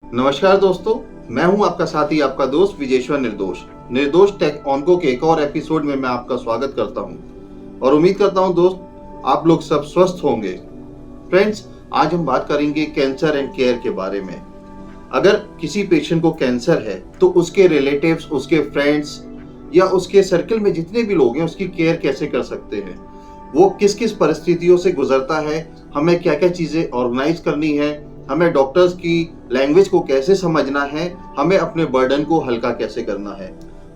नमस्कार दोस्तों, मैं हूं आपका साथी, आपका दोस्त विजेश्वर निर्दोष। निर्दोष टेक ऑनको के एक और एपिसोड में मैं आपका स्वागत करता हूं और उम्मीद करता हूं दोस्त आप लोग सब स्वस्थ होंगे। फ्रेंड्स, आज हम बात करेंगे कैंसर एंड केयर के बारे में। अगर किसी पेशेंट को कैंसर है तो उसके रिलेटिव्स, उसके फ्रेंड्स या उसके सर्कल में जितने भी लोग हैं उसकी केयर कैसे कर सकते हैं, वो किस किस परिस्थितियों से गुजरता है, हमें क्या क्या चीज़ें ऑर्गेनाइज करनी है, हमें डॉक्टर्स की लैंग्वेज को कैसे समझना है, हमें अपने बर्डन को हल्का कैसे करना है।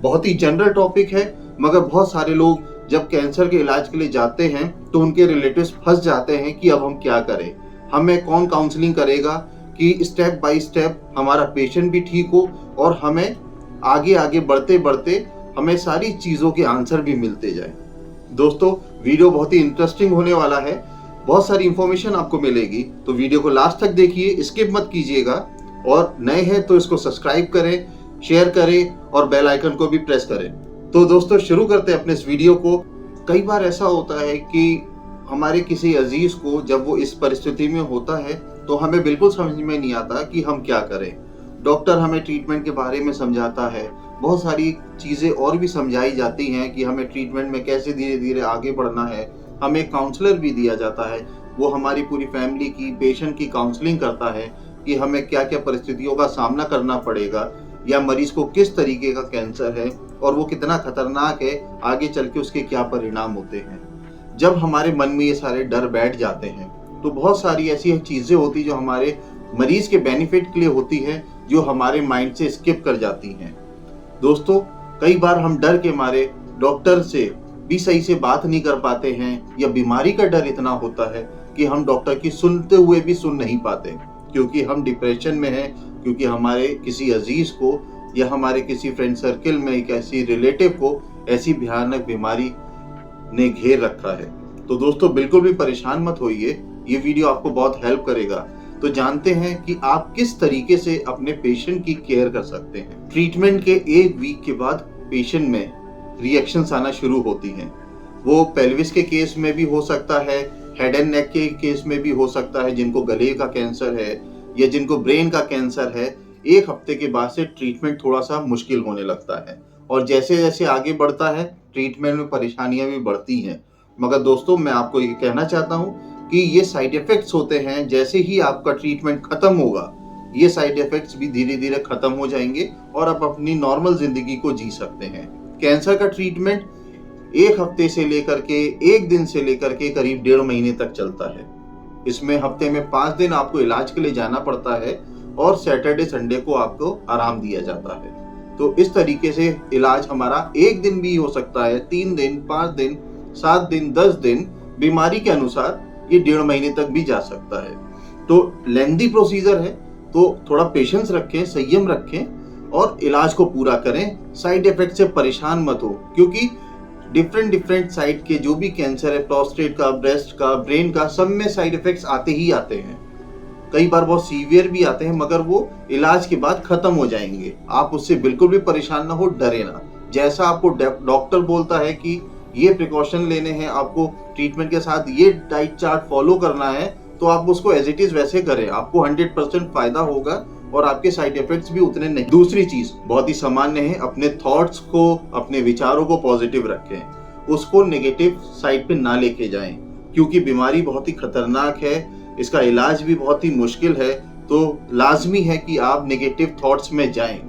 बहुत ही जनरल टॉपिक है, मगर बहुत सारे लोग जब कैंसर के इलाज के लिए जाते हैं तो उनके रिलेटिव्स फंस जाते हैं कि अब हम क्या करें, हमें कौन काउंसलिंग करेगा कि स्टेप बाय स्टेप हमारा पेशेंट भी ठीक हो और हमें आगे आगे बढ़ते बढ़ते हमें सारी चीज़ों के आंसर भी मिलते जाए। दोस्तों, वीडियो बहुत ही इंटरेस्टिंग होने वाला है, बहुत सारी इंफॉर्मेशन आपको मिलेगी, तो वीडियो को लास्ट तक देखिए, स्किप मत कीजिएगा। और नए हैं तो इसको सब्सक्राइब करें, शेयर करें और बेल आइकन को भी प्रेस करें। तो दोस्तों, शुरू करते हैं अपने इस वीडियो को। कई बार ऐसा होता है कि हमारे किसी अजीज को जब वो इस परिस्थिति में होता है तो हमें बिल्कुल समझ में नहीं आता कि हम क्या करें। डॉक्टर हमें ट्रीटमेंट के बारे में समझाता है, बहुत सारी चीज़ें और भी समझाई जाती हैं कि हमें ट्रीटमेंट में कैसे धीरे धीरे आगे बढ़ना है। हमें काउंसलर भी दिया जाता है, वो हमारी पूरी फैमिली की, पेशेंट की काउंसलिंग करता है कि हमें क्या क्या परिस्थितियों का सामना करना पड़ेगा या मरीज को किस तरीके का कैंसर है और वो कितना खतरनाक है, आगे चल के उसके क्या परिणाम होते हैं। जब हमारे मन में ये सारे डर बैठ जाते हैं तो बहुत सारी ऐसी चीज़ें होती जो हमारे मरीज के बेनिफिट के लिए होती है, जो हमारे माइंड से स्किप कर जाती हैं। दोस्तों, कई बार हम डर के मारे डॉक्टर से भी सही से बात नहीं कर पाते हैं, या बीमारी का डर इतना होता है कि हम डॉक्टर की सुनते हुए भी सुन नहीं पाते, क्योंकि हम डिप्रेशन में हैं, क्योंकि हमारे किसी अजीज को या हमारे किसी फ्रेंड सर्कल में एक ऐसी रिलेटिव को ऐसी भयानक बीमारी ने घेर रखा है। तो दोस्तों, बिल्कुल भी परेशान मत होइए, ये वीडियो आपको बहुत हेल्प करेगा। तो जानते हैं कि आप किस तरीके से अपने पेशेंट की केयर कर सकते हैं। ट्रीटमेंट के एक वीक के बाद पेशेंट में रिएक्शंस आना शुरू होती हैं। वो पेल्विस के केस में भी हो सकता है, हेड एंड नेक के केस में भी हो सकता है, जिनको गले का कैंसर है या जिनको ब्रेन का कैंसर है। एक हफ्ते के बाद से ट्रीटमेंट थोड़ा सा मुश्किल होने लगता है और जैसे जैसे आगे बढ़ता है ट्रीटमेंट में परेशानियां भी बढ़ती हैं। मगर दोस्तों, मैं आपको ये कहना चाहता हूँ कि ये साइड इफेक्ट्स होते हैं। जैसे ही आपका ट्रीटमेंट खत्म होगा, ये साइड इफेक्ट्स भी धीरे धीरे खत्म हो जाएंगे और आप अपनी नॉर्मल जिंदगी को जी सकते हैं। कैंसर का ट्रीटमेंट एक हफ्ते से लेकर के, एक दिन से लेकर के करीब 1.5 महीने तक चलता है। इसमें हफ्ते में 5 दिन आपको इलाज के लिए जाना पड़ता है और सैटरडे संडे को आपको आराम दिया जाता है। तो इस तरीके से इलाज हमारा एक दिन भी हो सकता है, 3 दिन, 5 दिन, 7 दिन, 10 दिन, बीमारी के अनुसार ये 1.5 महीने तक भी जा सकता है। तो लेंथी प्रोसीजर है, तो थोड़ा पेशेंस रखें, संयम रखें और इलाज को पूरा करें। साइड इफेक्ट से परेशान मत हो, क्योंकि डिफरेंट साइड के जो भी कैंसर है, प्रोस्टेट का, ब्रेस्ट का, ब्रेन का, सब में साइड इफेक्ट्स आते ही आते हैं। कई बार बहुत सीवियर भी आते हैं, मगर वो इलाज के बाद खत्म हो जाएंगे। आप उससे बिल्कुल भी परेशान ना हो, डरे ना। जैसा आपको डॉक्टर बोलता है कि ये प्रिकॉशन लेने हैं, आपको ट्रीटमेंट के साथ ये डाइट चार्ट फॉलो करना है, तो आप उसको एज इट इज वैसे करें, आपको 100% फायदा होगा और आपके साइड इफेक्ट्स भी उतने नहीं। दूसरी चीज बहुत ही सामान्य है, अपने थॉट्स को, अपने विचारों को पॉजिटिव रखें, उसको नेगेटिव साइड पे ना लेके जाएं, क्योंकि बीमारी बहुत ही खतरनाक है, इसका इलाज भी बहुत ही मुश्किल है। तो लाजमी है कि आप नेगेटिव थॉट्स में जाएं,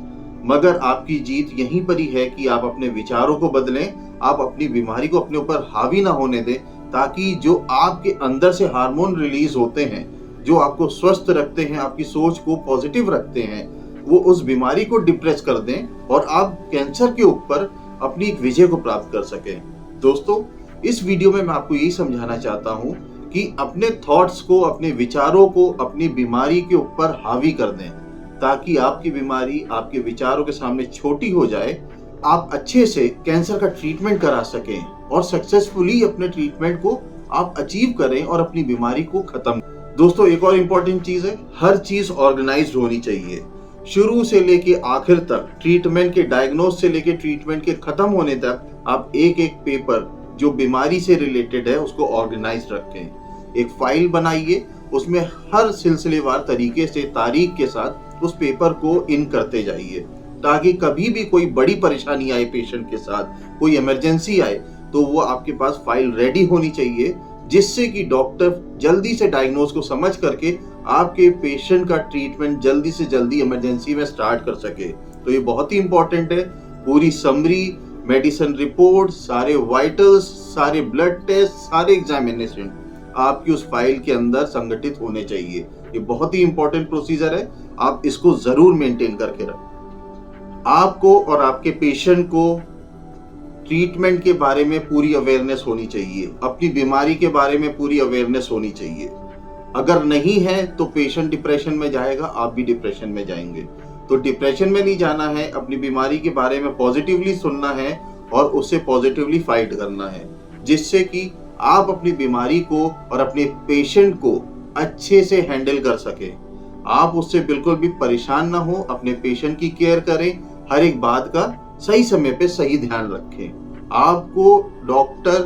मगर आपकी जीत यहीं पर ही है कि आप अपने विचारों को बदलें, आप अपनी बीमारी को अपने ऊपर हावी ना होने दें, ताकि जो आपके अंदर से हार्मोन रिलीज होते हैं, जो आपको स्वस्थ रखते हैं, आपकी सोच को पॉजिटिव रखते हैं, वो उस बीमारी को डिप्रेस कर दें और आप कैंसर के ऊपर अपनी एक विजय को प्राप्त कर सकें। दोस्तों, इस वीडियो में मैं आपको यही समझाना चाहता हूँ कि अपने थॉट्स को, अपने विचारों को अपनी बीमारी के ऊपर हावी कर दें, ताकि आपकी बीमारी आपके विचारों के सामने छोटी हो जाए, आप अच्छे से कैंसर का ट्रीटमेंट करा सकें और सक्सेसफुली अपने ट्रीटमेंट को आप अचीव करें और अपनी बीमारी को खत्म। दोस्तों, एक और इम्पोर्टेंट चीज है, हर चीज ऑर्गेनाइज्ड होनी चाहिए, शुरू से लेके आखिर तक, ट्रीटमेंट के डायग्नोस से लेके ट्रीटमेंट के खत्म होने तक आप एक एक पेपर जो बीमारी से रिलेटेड है उसको ऑर्गेनाइज रखें। एक फाइल बनाइए, उसमें हर सिलसिलेवार तरीके से तारीख के साथ उस पेपर को इन करते जाइए, ताकि कभी भी कोई बड़ी परेशानी आए पेशेंट के साथ, कोई इमरजेंसी आए, तो वो आपके पास फाइल रेडी होनी चाहिए, जिससे कि डॉक्टर जल्दी से डायग्नोज को समझ करके आपके पेशेंट का ट्रीटमेंट जल्दी से जल्दी इमरजेंसी में स्टार्ट कर सके। तो ये बहुत ही इंपॉर्टेंट है। पूरी समरी, मेडिसिन रिपोर्ट, सारे वाइटल्स, सारे ब्लड टेस्ट, सारे एग्जामिनेशन आपकी उस फाइल के अंदर संगठित होने चाहिए। ये बहुत ही इंपॉर्टेंट प्रोसीजर है, आप इसको जरूर मेंटेन करके रखें। आपको और आपके पेशेंट को ट्रीटमेंट के बारे में पूरी अवेयरनेस होनी चाहिए, अपनी बीमारी के बारे में पूरी अवेयरनेस होनी चाहिए। अगर नहीं है तो पेशेंट डिप्रेशन में जाएगा, आप भी डिप्रेशन में जाएंगे। तो डिप्रेशन में नहीं जाना है, अपनी बीमारी के बारे में पॉजिटिवली सुनना है और उससे पॉजिटिवली फाइट करना है, जिससे कि आप अपनी बीमारी को और अपने पेशेंट को अच्छे से हैंडल कर सके। आप उससे बिल्कुल भी परेशान ना हो, अपने पेशेंट की केयर करें, हर एक बात का सही समय पे सही ध्यान रखें। आपको डॉक्टर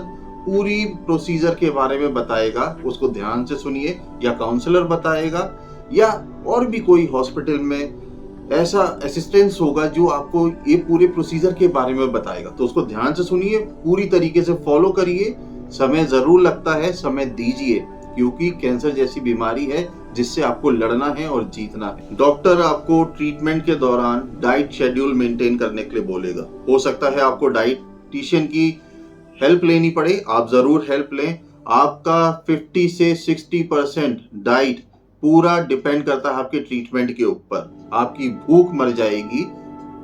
पूरी प्रोसीजर के बारे में बताएगा, उसको ध्यान से सुनिए, या काउंसलर बताएगा, या और भी कोई हॉस्पिटल में ऐसा असिस्टेंस होगा जो आपको ये पूरे प्रोसीजर के बारे में बताएगा। तो उसको ध्यान से सुनिए, पूरी तरीके से फॉलो करिए। समय जरूर लगता है, समय दीजिए, क्योंकि कैंसर जैसी बीमारी है जिससे आपको लड़ना है और जीतना है। डॉक्टर आपको ट्रीटमेंट के दौरान डाइट शेड्यूल मेंटेन करने के लिए बोलेगा। हो सकता है आपको डाइटिशियन की हेल्प लेनी पड़े, आप जरूर हेल्प लें। आपका 50 से 60% डाइट पूरा डिपेंड करता है आपके ट्रीटमेंट के ऊपर। आपकी भूख मर जाएगी,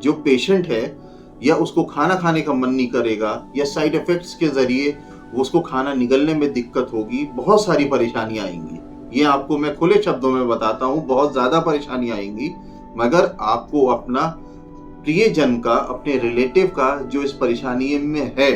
जो पेशेंट है या उसको खाना खाने का मन नहीं करेगा, या साइड इफेक्ट्स के जरिए उसको खाना निगलने में दिक्कत होगी, बहुत सारी परेशानियां आएंगी। ये आपको मैं खुले शब्दों में बताता हूँ, बहुत ज्यादा परेशानियां आएंगी। मगर आपको अपना प्रियजन का, अपने रिलेटिव का जो इस परेशानी में है,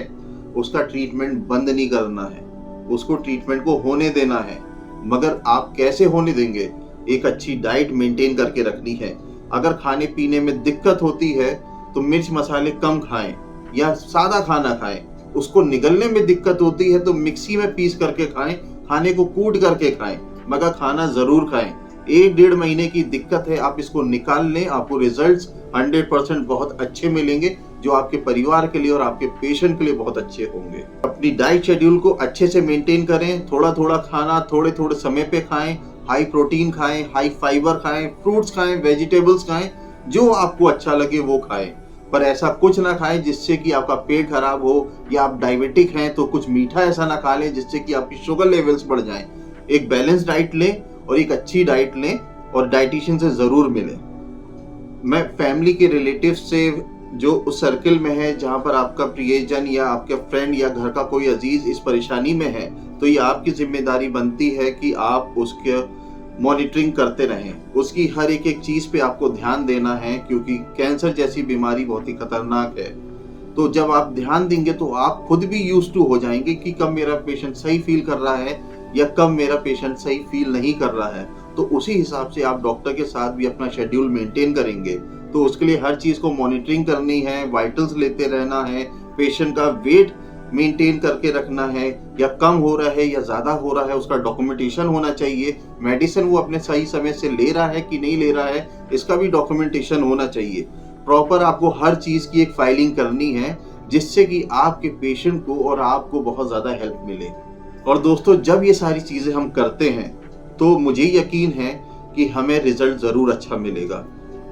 उसका ट्रीटमेंट बंद नहीं करना है, उसको ट्रीटमेंट को होने देना है। मगर आप कैसे होने देंगे? एक अच्छी डाइट मेंटेन करके रखनी है। अगर खाने पीने में दिक्कत होती है तो मिर्च मसाले कम खाएं या सादा खाना खाएं। उसको निगलने में दिक्कत होती है तो मिक्सी में पीस करके खाएं, खाने को कूट करके खाएं, मगर खाना जरूर खाएं। 1-1.5 महीने की दिक्कत है, आप इसको निकाल लें, आपको रिजल्ट्स 100% बहुत अच्छे मिलेंगे, जो आपके परिवार के लिए और आपके पेशेंट के लिए बहुत अच्छे होंगे। अपनी डाइट शेड्यूल को अच्छे से मेंटेन करें, थोड़ा थोड़ा खाना थोड़े थोड़े समय पे खाएं, हाई प्रोटीन खाएं, हाई फाइबर खाएं, फ्रूट्स खाएं, वेजिटेबल्स खाएं, जो आपको अच्छा लगे वो खाएं। पर ऐसा कुछ ना खाएं जिससे कि आपका पेट खराब हो, या आप डायबिटिक हैं तो कुछ मीठा ऐसा ना खा लें जिससे कि आपकी शुगर लेवल्स बढ़ जाएं। एक बैलेंस डाइट लें और एक अच्छी डाइट लें, और डाइटिशियन से जरूर मिलें। मैं फैमिली के रिलेटिव से, जो उस सर्कल में है जहां पर आपका प्रियजन या आपके फ्रेंड या घर का कोई अजीज इस परेशानी में है, तो ये आपकी जिम्मेदारी बनती है कि आप उसके मॉनिटरिंग करते रहें, उसकी हर एक चीज पे आपको ध्यान देना है, क्योंकि कैंसर जैसी बीमारी बहुत ही खतरनाक है। तो जब आप ध्यान देंगे तो आप खुद भी यूज्ड टू हो जाएंगे कि कब मेरा पेशेंट सही फील कर रहा है या कब मेरा पेशेंट सही फील नहीं कर रहा है। तो उसी हिसाब से आप डॉक्टर के साथ भी अपना शेड्यूल मेंटेन करेंगे। तो उसके लिए हर चीज को मॉनिटरिंग करनी है, वाइटल्स लेते रहना है, पेशेंट का वेट मेंटेन करके रखना है, या कम हो रहा है या ज्यादा हो रहा है उसका डॉक्यूमेंटेशन होना चाहिए। मेडिसिन वो अपने सही समय से ले रहा है कि नहीं ले रहा है, इसका भी डॉक्यूमेंटेशन होना चाहिए। प्रॉपर आपको हर चीज की एक फाइलिंग करनी है, जिससे कि आपके पेशेंट को और आपको बहुत ज्यादा हेल्प मिले। और दोस्तों, जब ये सारी चीजें हम करते हैं तो मुझे यकीन है कि हमें रिजल्ट जरूर अच्छा मिलेगा।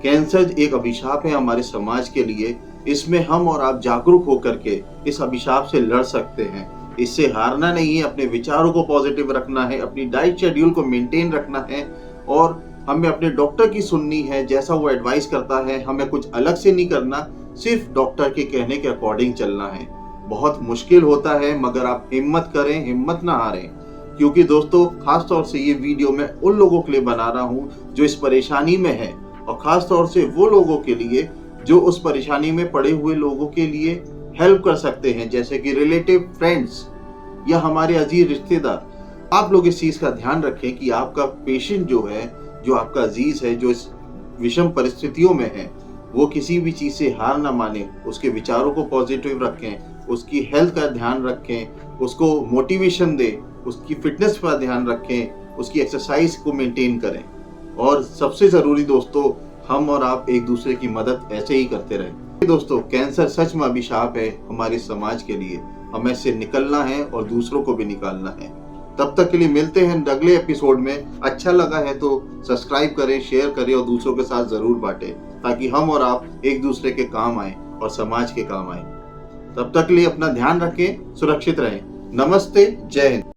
कैंसर एक अभिशाप है हमारे समाज के लिए, इसमें हम और आप जागरूक होकर के इस अभिशाप से लड़ सकते हैं। इससे हारना नहीं है, अपने विचारों को पॉजिटिव रखना है, अपनी डाइट शेड्यूल को मेंटेन रखना है, और हमें अपने डॉक्टर की सुननी है। जैसा वो एडवाइस करता है हमें कुछ अलग से नहीं करना, सिर्फ डॉक्टर के कहने के अकॉर्डिंग चलना है। बहुत मुश्किल होता है, मगर आप हिम्मत करें, हिम्मत ना हारें। क्योंकि दोस्तों, खास तौर से ये वीडियो मैं उन लोगों के लिए बना रहा हूँ जो इस परेशानी में है, और खास तौर से वो लोगों के लिए जो उस परेशानी में पड़े हुए लोगों के लिए हेल्प कर सकते हैं, जैसे कि रिलेटिव, फ्रेंड्स या हमारे अजीज रिश्तेदार। आप लोग इस चीज का ध्यान रखें कि आपका पेशेंट जो है, जो आपका अजीज है, जो इस विषम परिस्थितियों में है, वो किसी भी चीज से हार ना माने, उसके विचारों को पॉजिटिव रखें, उसकी हेल्थ का ध्यान रखें, उसको मोटिवेशन दें, उसकी फिटनेस पर ध्यान रखें, उसकी एक्सरसाइज को मेंटेन करें। और सबसे जरूरी दोस्तों, हम और आप एक दूसरे की मदद ऐसे ही करते रहें। दोस्तों, कैंसर सच में अभिशाप है हमारे समाज के लिए। हमें इससे निकलना है और दूसरों को भी निकालना है। तब तक के लिए मिलते हैं अगले एपिसोड में। अच्छा लगा है तो सब्सक्राइब करें, शेयर करें और दूसरों के साथ जरूर बांटें, ताकि हम और आप एक दूसरे के काम आए और समाज के काम आए। तब तक के लिए अपना ध्यान रखें, सुरक्षित रहें। नमस्ते, जय हिंद।